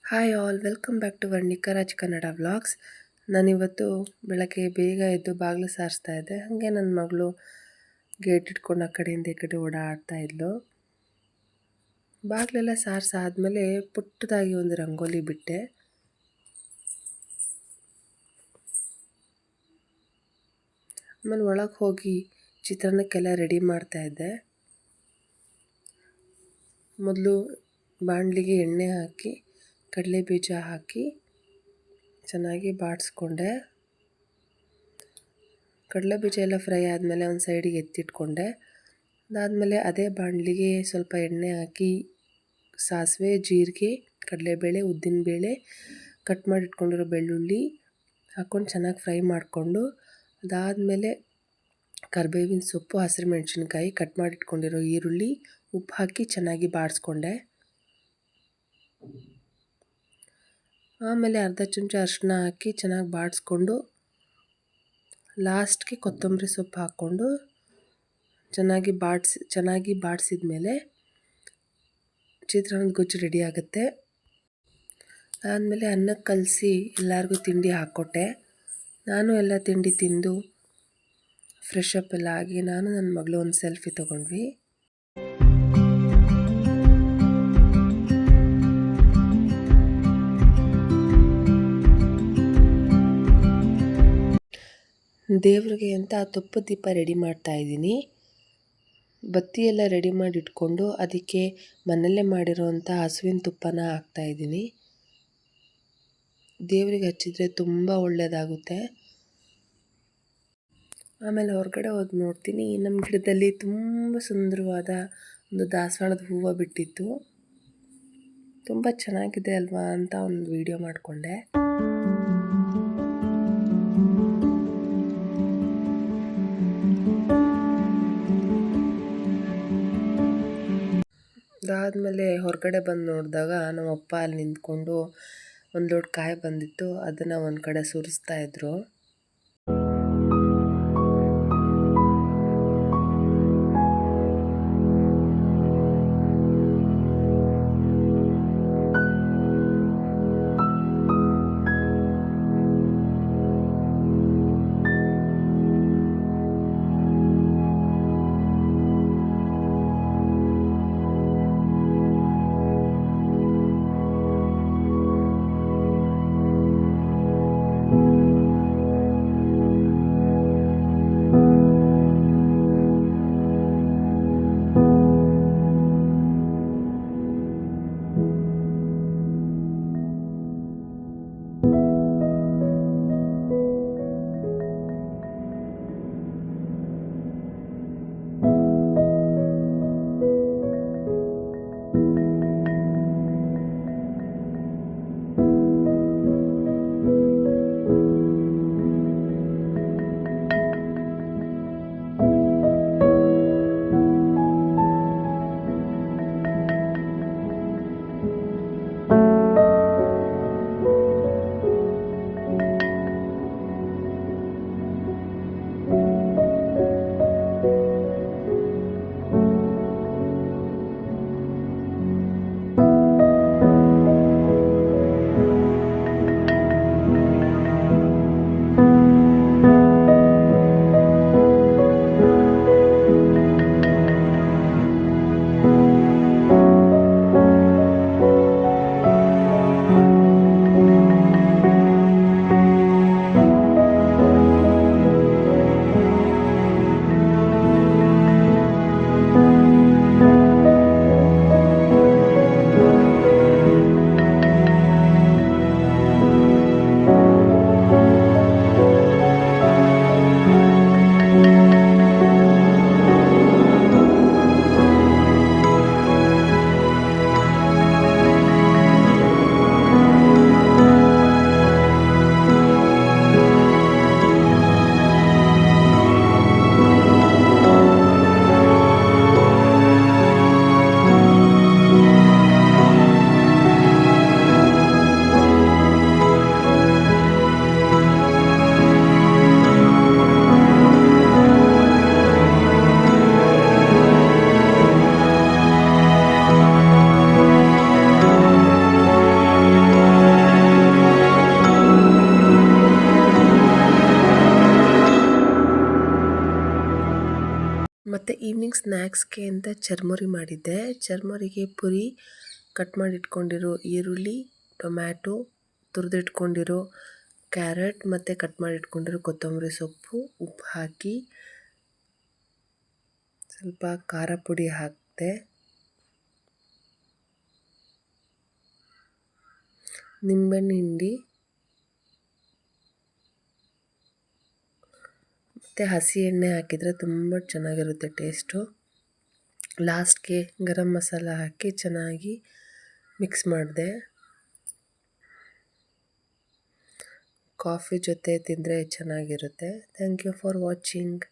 Hi all, welcome back to Varnika Raj Kannada vlogs. ನಾನಿವತ್ತು ಬೆಳಗ್ಗೆ ಬೇಗ ಎದ್ದು ಬಾಗಿಲು ಸಾರಿಸ್ತಾ ಇದ್ದೆ. ಹಾಗೆ ನನ್ನ ಮಗಳು ಗೇಟ್ ಇಟ್ಕೊಂಡು ಆ ಕಡೆಯಿಂದ ಈ ಕಡೆ ಓಡಾಡ್ತಾ ಇದ್ಲು. ಬಾಗಿಲೆಲ್ಲ ಸಾರಿಸಾದ್ಮೇಲೆ ಪುಟ್ಟದಾಗಿ ಒಂದು ರಂಗೋಲಿ ಬಿಟ್ಟೆ. ಆಮೇಲೆ ಒಳಗೆ ಹೋಗಿ ಚಿತ್ರಾನ್ನಕ್ಕೆಲ್ಲ ರೆಡಿ ಮಾಡ್ತಾ ಇದ್ದೆ. ಮೊದಲು ಬಾಣಲಿಗೆ ಎಣ್ಣೆ ಹಾಕಿ ಕಡಲೆ ಬೀಜ ಹಾಕಿ ಚೆನ್ನಾಗಿ ಬಾಡಿಸ್ಕೊಂಡೆ. ಕಡಲೆ ಬೀಜ ಎಲ್ಲ ಫ್ರೈ ಆದಮೇಲೆ ಒಂದು ಸೈಡಿಗೆ ಎತ್ತಿಟ್ಕೊಂಡೆ. ಅದಾದಮೇಲೆ ಅದೇ ಬಾಣಲಿಗೆ ಸ್ವಲ್ಪ ಎಣ್ಣೆ ಹಾಕಿ ಸಾಸಿವೆ, ಜೀರಿಗೆ, ಕಡಲೆಬೇಳೆ, ಉದ್ದಿನಬೇಳೆ, ಕಟ್ ಮಾಡಿ ಇಟ್ಕೊಂಡಿರೋ ಬೆಳ್ಳುಳ್ಳಿ ಹಾಕ್ಕೊಂಡು ಚೆನ್ನಾಗಿ ಫ್ರೈ ಮಾಡಿಕೊಂಡು, ಅದಾದಮೇಲೆ ಕರಿಬೇವಿನ ಸೊಪ್ಪು, ಹಸಿರು ಮೆಣಸಿನ್ಕಾಯಿ, ಕಟ್ ಮಾಡಿ ಇಟ್ಕೊಂಡಿರೋ ಈರುಳ್ಳಿ, ಉಪ್ಪು ಹಾಕಿ ಚೆನ್ನಾಗಿ ಬಾಡಿಸ್ಕೊಂಡೆ. ಆಮೇಲೆ ಅರ್ಧ ಚಮಚ ಅರಿಶಿನ ಹಾಕಿ ಚೆನ್ನಾಗಿ ಬಾಡಿಸ್ಕೊಂಡು ಲಾಸ್ಟ್ಗೆ ಕೊತ್ತಂಬರಿ ಸೊಪ್ಪು ಹಾಕ್ಕೊಂಡು ಚೆನ್ನಾಗಿ ಬಾಡಿಸಿದ ಮೇಲೆ ಚಿತ್ರಾನ್ನದ ಗೊಜ್ಜು ರೆಡಿ ಆಗುತ್ತೆ. ಆದಮೇಲೆ ಅನ್ನಕ್ಕೆ ಕಲಸಿ ಎಲ್ಲರಿಗೂ ತಿಂಡಿ ಹಾಕ್ಕೊಟ್ಟೆ. ನಾನು ಎಲ್ಲ ತಿಂಡಿ ತಿಂದು ಫ್ರೆಶ್ ಅಪ್ ಎಲ್ಲ ಆಗಿ ನಾನು ನನ್ನ ಮಗಳು ಒಂದು ಸೆಲ್ಫಿ ತೊಗೊಂಡ್ವಿ. ದೇವ್ರಿಗೆ ಅಂತ ತುಪ್ಪದ ದೀಪ ರೆಡಿ ಮಾಡ್ತಾ ಇದ್ದೀನಿ. ಬತ್ತಿ ಎಲ್ಲ ರೆಡಿ ಮಾಡಿ ಇಟ್ಕೊಂಡು ಅದಕ್ಕೆ ಮನೆಯಲ್ಲೇ ಮಾಡಿರೋವಂಥ ಹಸುವಿನ ತುಪ್ಪನ ಹಾಕ್ತಾಯಿದ್ದೀನಿ. ದೇವರಿಗೆ ಹಚ್ಚಿದರೆ ತುಂಬ ಒಳ್ಳೆಯದಾಗುತ್ತೆ. ಆಮೇಲೆ ಹೊರಗಡೆ ಹೋಗಿ ನೋಡ್ತೀನಿ, ನಮ್ಮ ಗಿಡದಲ್ಲಿ ತುಂಬ ಸುಂದರವಾದ ಒಂದು ದಾಸವಾಳದ ಹೂವು ಬಿಟ್ಟಿತ್ತು. ತುಂಬ ಚೆನ್ನಾಗಿದೆ ಅಲ್ವಾ ಅಂತ ಒಂದು ವಿಡಿಯೋ ಮಾಡಿಕೊಂಡೆ. ಅದಾದಮೇಲೆ ಹೊರಗಡೆ ಬಂದು ನೋಡಿದಾಗ ನಮ್ಮ ಅಪ್ಪ ಅಲ್ಲಿ ನಿಂತ್ಕೊಂಡು ಒಂದು ಲೋಟ ಕಾಯಿ ಬಂದಿತ್ತು, ಅದನ್ನು ಒಂದು ಕಡೆ ಸುರಿಸ್ತಾ ಇದ್ರು. ಈವ್ನಿಂಗ್ ಸ್ನ್ಯಾಕ್ಸ್ಗೆ ಅಂತ ಚರ್ಮುರಿ ಮಾಡಿದ್ದೆ. ಚರ್ಮುರಿಗೆ ಪುರಿ, ಕಟ್ ಮಾಡಿ ಇಟ್ಕೊಂಡಿರೋ ಈರುಳ್ಳಿ, ಟೊಮ್ಯಾಟೊ, ತುರಿದಿಟ್ಕೊಂಡಿರೋ ಕ್ಯಾರೆಟ್ ಮತ್ತು ಕಟ್ ಮಾಡಿ ಇಟ್ಕೊಂಡಿರೋ ಕೊತ್ತಂಬರಿ ಸೊಪ್ಪು, ಉಪ್ಪು ಹಾಕಿ ಸ್ವಲ್ಪ ಖಾರ ಪುಡಿ ಹಾಕಿದೆ, ನಿಂಬೆಹಣ್ಣು ಹಿಂಡಿ ಮತ್ತು ಹಸಿ ಎಣ್ಣೆ ಹಾಕಿದರೆ ತುಂಬ ಚೆನ್ನಾಗಿರುತ್ತೆ ಟೇಸ್ಟು. ಲಾಸ್ಟ್ಗೆ ಗರಂ ಮಸಾಲ ಹಾಕಿ ಚೆನ್ನಾಗಿ ಮಿಕ್ಸ್ ಮಾಡಿದೆ. ಕಾಫಿ ಜೊತೆ ತಿಂದರೆ ಚೆನ್ನಾಗಿರುತ್ತೆ. Thank you for watching.